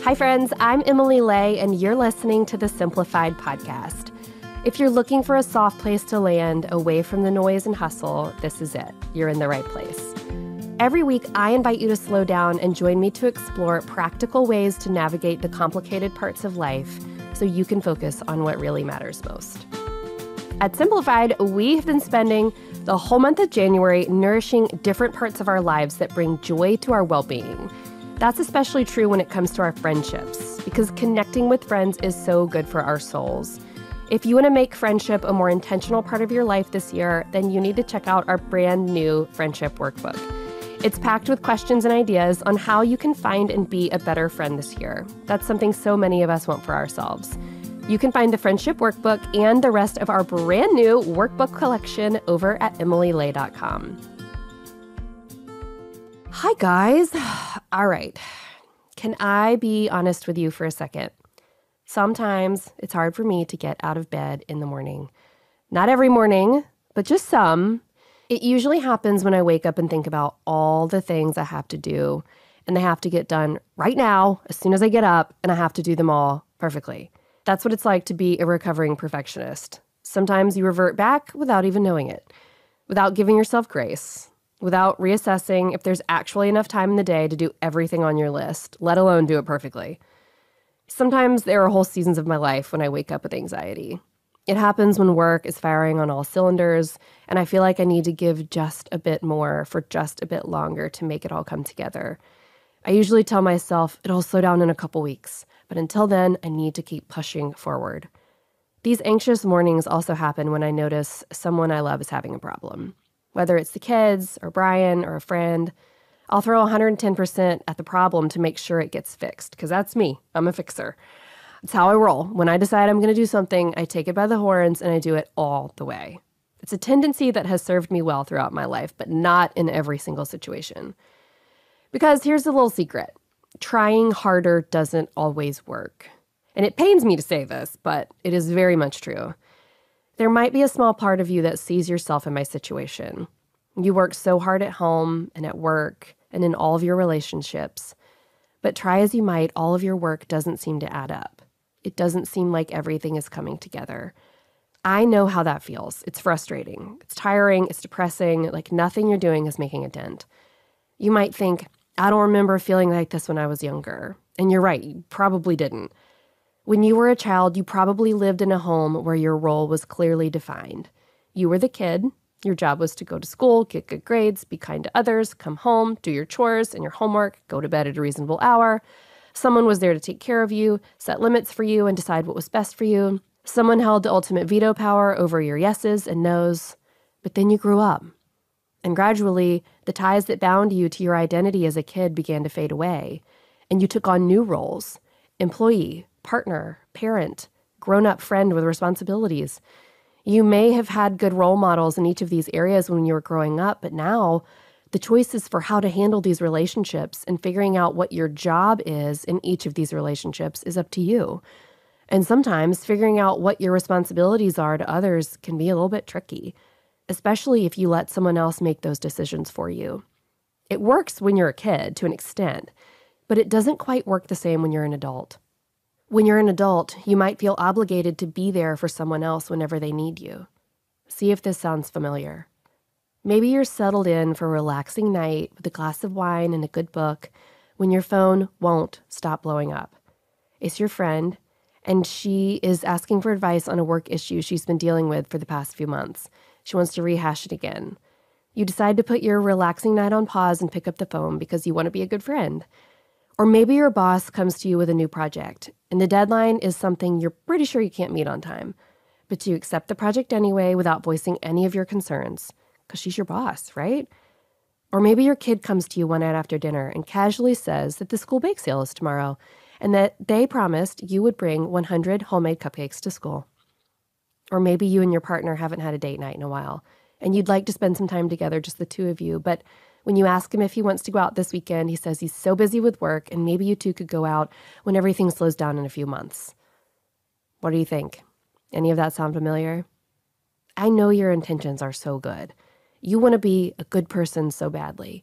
Hi, friends. I'm Emily Lay, and you're listening to the Simplified podcast. If you're looking for a soft place to land away from the noise and hustle, this is it. You're in the right place. Every week, I invite you to slow down and join me to explore practical ways to navigate the complicated parts of life so you can focus on what really matters most. At Simplified, we have been spending the whole month of January nourishing different parts of our lives that bring joy to our well-being. That's especially true when it comes to our friendships, because connecting with friends is so good for our souls. If you want to make friendship a more intentional part of your life this year, then you need to check out our brand new Friendship Workbook. It's packed with questions and ideas on how you can find and be a better friend this year. That's something so many of us want for ourselves. You can find the Friendship Workbook and the rest of our brand new workbook collection over at emilylay.com. Hi, guys. All right. Can I be honest with you for a second? Sometimes it's hard for me to get out of bed in the morning. Not every morning, but just some. It usually happens when I wake up and think about all the things I have to do, and they have to get done right now, as soon as I get up, and I have to do them all perfectly. That's what it's like to be a recovering perfectionist. Sometimes you revert back without even knowing it, without giving yourself grace, without reassessing if there's actually enough time in the day to do everything on your list, let alone do it perfectly. Sometimes there are whole seasons of my life when I wake up with anxiety. It happens when work is firing on all cylinders, and I feel like I need to give just a bit more for just a bit longer to make it all come together. I usually tell myself it'll slow down in a couple weeks, but until then, I need to keep pushing forward. These anxious mornings also happen when I notice someone I love is having a problem. Whether it's the kids, or Brian, or a friend, I'll throw 110% at the problem to make sure it gets fixed, because that's me. I'm a fixer. It's how I roll. When I decide I'm going to do something, I take it by the horns and I do it all the way. It's a tendency that has served me well throughout my life, but not in every single situation. Because here's a little secret. Trying harder doesn't always work. And it pains me to say this, but it is very much true. There might be a small part of you that sees yourself in my situation. You work so hard at home and at work and in all of your relationships. But try as you might, all of your work doesn't seem to add up. It doesn't seem like everything is coming together. I know how that feels. It's frustrating. It's tiring. It's depressing. Like nothing you're doing is making a dent. You might think, I don't remember feeling like this when I was younger. And you're right, you probably didn't. When you were a child, you probably lived in a home where your role was clearly defined. You were the kid. Your job was to go to school, get good grades, be kind to others, come home, do your chores and your homework, go to bed at a reasonable hour. Someone was there to take care of you, set limits for you, and decide what was best for you. Someone held the ultimate veto power over your yeses and nos. But then you grew up. And gradually, the ties that bound you to your identity as a kid began to fade away. And you took on new roles: employee, partner, parent, grown-up friend with responsibilities. You may have had good role models in each of these areas when you were growing up, but now the choices for how to handle these relationships and figuring out what your job is in each of these relationships is up to you. And sometimes figuring out what your responsibilities are to others can be a little bit tricky, especially if you let someone else make those decisions for you. It works when you're a kid to an extent, but it doesn't quite work the same when you're an adult. When you're an adult, you might feel obligated to be there for someone else whenever they need you. See if this sounds familiar. Maybe you're settled in for a relaxing night with a glass of wine and a good book when your phone won't stop blowing up. It's your friend, and she is asking for advice on a work issue she's been dealing with for the past few months. She wants to rehash it again. You decide to put your relaxing night on pause and pick up the phone because you want to be a good friend. Or maybe your boss comes to you with a new project, and the deadline is something you're pretty sure you can't meet on time. But you accept the project anyway without voicing any of your concerns, because she's your boss, right? Or maybe your kid comes to you one night after dinner and casually says that the school bake sale is tomorrow, and that they promised you would bring 100 homemade cupcakes to school. Or maybe you and your partner haven't had a date night in a while, and you'd like to spend some time together, just the two of you, but when you ask him if he wants to go out this weekend, he says he's so busy with work and maybe you two could go out when everything slows down in a few months. What do you think? Any of that sound familiar? I know your intentions are so good. You want to be a good person so badly.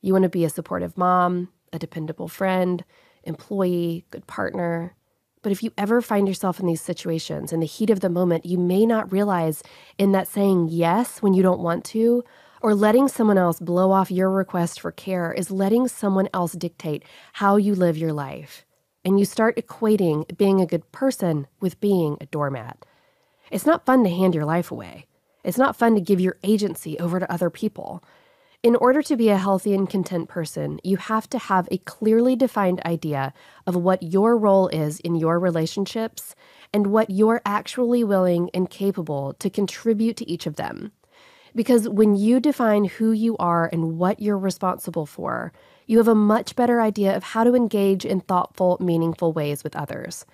You want to be a supportive mom, a dependable friend. employee, good partner. But if you ever find yourself in these situations, in the heat of the moment, you may not realize in that saying yes when you don't want to, or letting someone else blow off your request for care is letting someone else dictate how you live your life. And you start equating being a good person with being a doormat. It's not fun to hand your life away. It's not fun to give your agency over to other people. In order to be a healthy and content person, you have to have a clearly defined idea of what your role is in your relationships and what you're actually willing and capable to contribute to each of them. Because when you define who you are and what you're responsible for, you have a much better idea of how to engage in thoughtful, meaningful ways with others.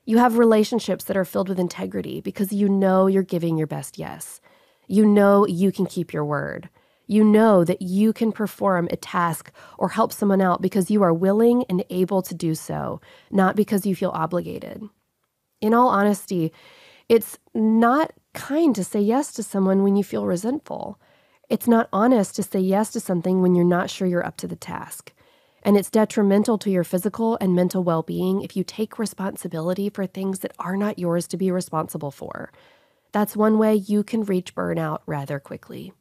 You have relationships that are filled with integrity because you know you're giving your best yes. You know you can keep your word. You know that you can perform a task or help someone out because you are willing and able to do so, not because you feel obligated. In all honesty, it's not kind to say yes to someone when you feel resentful. It's not honest to say yes to something when you're not sure you're up to the task. And it's detrimental to your physical and mental well-being if you take responsibility for things that are not yours to be responsible for. That's one way you can reach burnout rather quickly.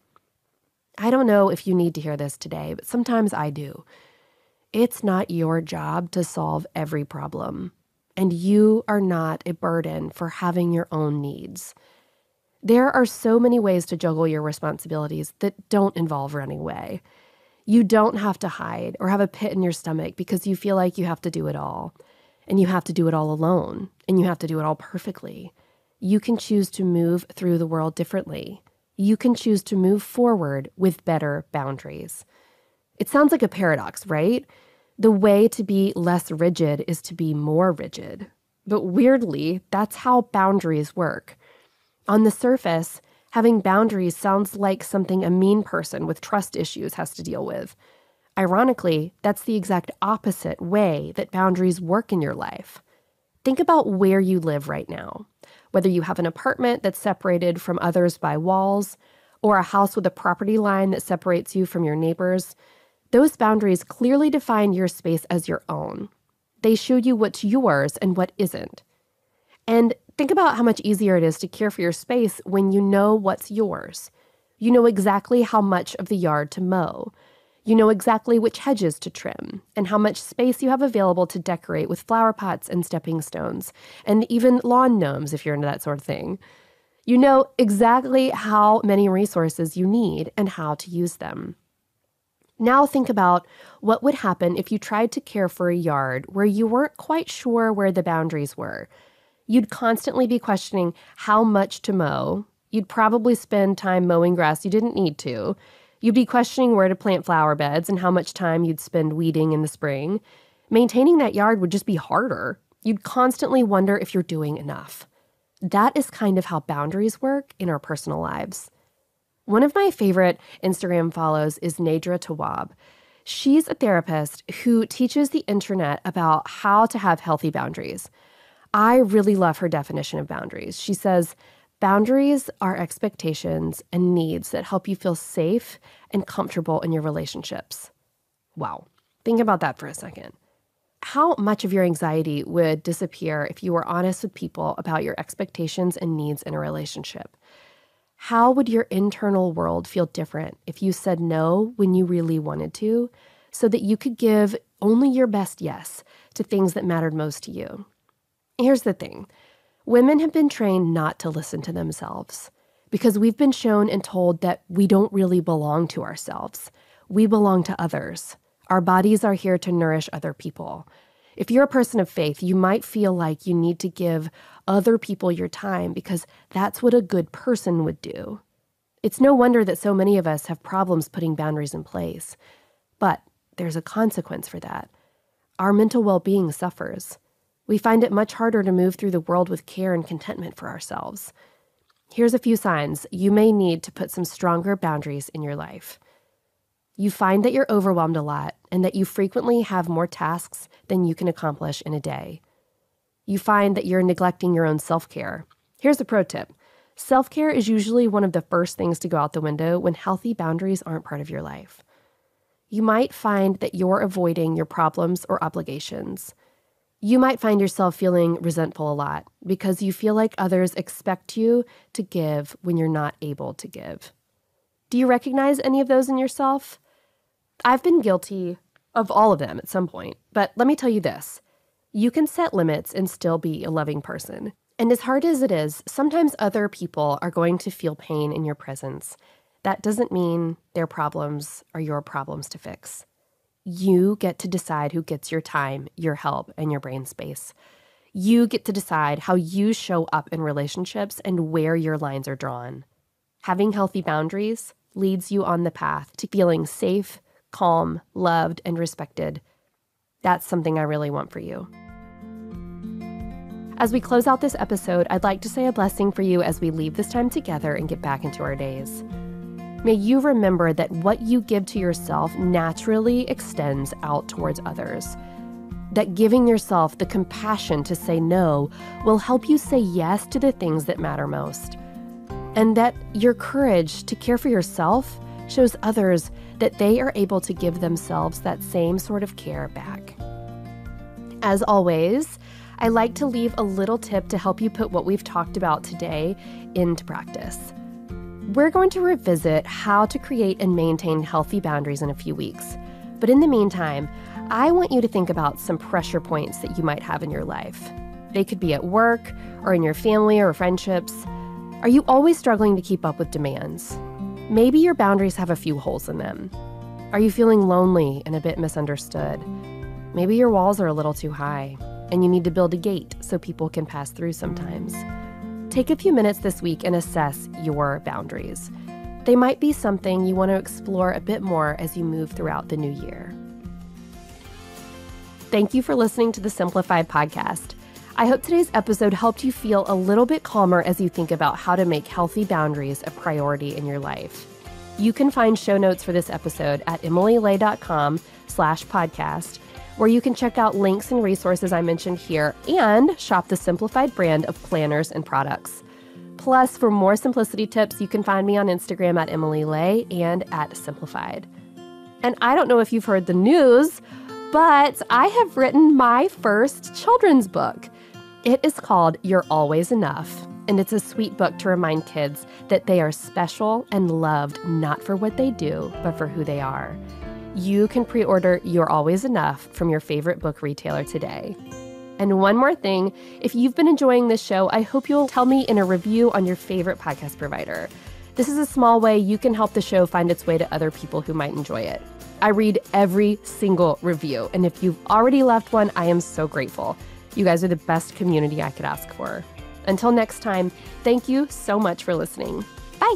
I don't know if you need to hear this today, but sometimes I do. It's not your job to solve every problem, and you are not a burden for having your own needs. There are so many ways to juggle your responsibilities that don't involve running away. You don't have to hide or have a pit in your stomach because you feel like you have to do it all, and you have to do it all alone, and you have to do it all perfectly. You can choose to move through the world differently. You can choose to move forward with better boundaries. It sounds like a paradox, right? The way to be less rigid is to be more rigid. But weirdly, that's how boundaries work. On the surface, having boundaries sounds like something a mean person with trust issues has to deal with. Ironically, that's the exact opposite way that boundaries work in your life. Think about where you live right now. Whether you have an apartment that's separated from others by walls, or a house with a property line that separates you from your neighbors, those boundaries clearly define your space as your own. They show you what's yours and what isn't. And think about how much easier it is to care for your space when you know what's yours. You know exactly how much of the yard to mow. You know exactly which hedges to trim and how much space you have available to decorate with flower pots and stepping stones, and even lawn gnomes if you're into that sort of thing. You know exactly how many resources you need and how to use them. Now think about what would happen if you tried to care for a yard where you weren't quite sure where the boundaries were. You'd constantly be questioning how much to mow. You'd probably spend time mowing grass you didn't need to. You'd be questioning where to plant flower beds and how much time you'd spend weeding in the spring. Maintaining that yard would just be harder. You'd constantly wonder if you're doing enough. That is kind of how boundaries work in our personal lives. One of my favorite Instagram follows is Nadra Tawwab. She's a therapist who teaches the internet about how to have healthy boundaries. I really love her definition of boundaries. She says, boundaries are expectations and needs that help you feel safe and comfortable in your relationships. Wow. Think about that for a second. How much of your anxiety would disappear if you were honest with people about your expectations and needs in a relationship? How would your internal world feel different if you said no when you really wanted to, so that you could give only your best yes to things that mattered most to you? Here's the thing. Women have been trained not to listen to themselves because we've been shown and told that we don't really belong to ourselves. We belong to others. Our bodies are here to nourish other people. If you're a person of faith, you might feel like you need to give other people your time because that's what a good person would do. It's no wonder that so many of us have problems putting boundaries in place. But there's a consequence for that. Our mental well-being suffers. We find it much harder to move through the world with care and contentment for ourselves. Here's a few signs you may need to put some stronger boundaries in your life. You find that you're overwhelmed a lot and that you frequently have more tasks than you can accomplish in a day. You find that you're neglecting your own self-care. Here's a pro tip. Self-care is usually one of the first things to go out the window when healthy boundaries aren't part of your life. You might find that you're avoiding your problems or obligations. You might find yourself feeling resentful a lot because you feel like others expect you to give when you're not able to give. Do you recognize any of those in yourself? I've been guilty of all of them at some point, but let me tell you this. You can set limits and still be a loving person. And as hard as it is, sometimes other people are going to feel pain in your presence. That doesn't mean their problems are your problems to fix. You get to decide who gets your time, your help, and your brain space. You get to decide how you show up in relationships and where your lines are drawn. Having healthy boundaries leads you on the path to feeling safe, calm, loved, and respected. That's something I really want for you. As we close out this episode, I'd like to say a blessing for you as we leave this time together and get back into our days. May you remember that what you give to yourself naturally extends out towards others. That giving yourself the compassion to say no will help you say yes to the things that matter most. And that your courage to care for yourself shows others that they are able to give themselves that same sort of care back. As always, I like to leave a little tip to help you put what we've talked about today into practice. We're going to revisit how to create and maintain healthy boundaries in a few weeks. But in the meantime, I want you to think about some pressure points that you might have in your life. They could be at work or in your family or friendships. Are you always struggling to keep up with demands? Maybe your boundaries have a few holes in them. Are you feeling lonely and a bit misunderstood? Maybe your walls are a little too high, and you need to build a gate so people can pass through sometimes. Take a few minutes this week and assess your boundaries. They might be something you want to explore a bit more as you move throughout the new year. Thank you for listening to the Simplified podcast. I hope today's episode helped you feel a little bit calmer as you think about how to make healthy boundaries a priority in your life. You can find show notes for this episode at emilylay.com/podcast, where you can check out links and resources I mentioned here and shop the Simplified brand of planners and products. Plus, for more simplicity tips, you can find me on Instagram at emilylay and at Simplified. And I don't know if you've heard the news, but I have written my first children's book. It is called You're Always Enough, and it's a sweet book to remind kids that they are special and loved not for what they do, but for who they are. You can pre-order You're Always Enough from your favorite book retailer today. And one more thing, if you've been enjoying this show, I hope you'll tell me in a review on your favorite podcast provider. This is a small way you can help the show find its way to other people who might enjoy it. I read every single review, and if you've already left one, I am so grateful. You guys are the best community I could ask for. Until next time, thank you so much for listening. Bye.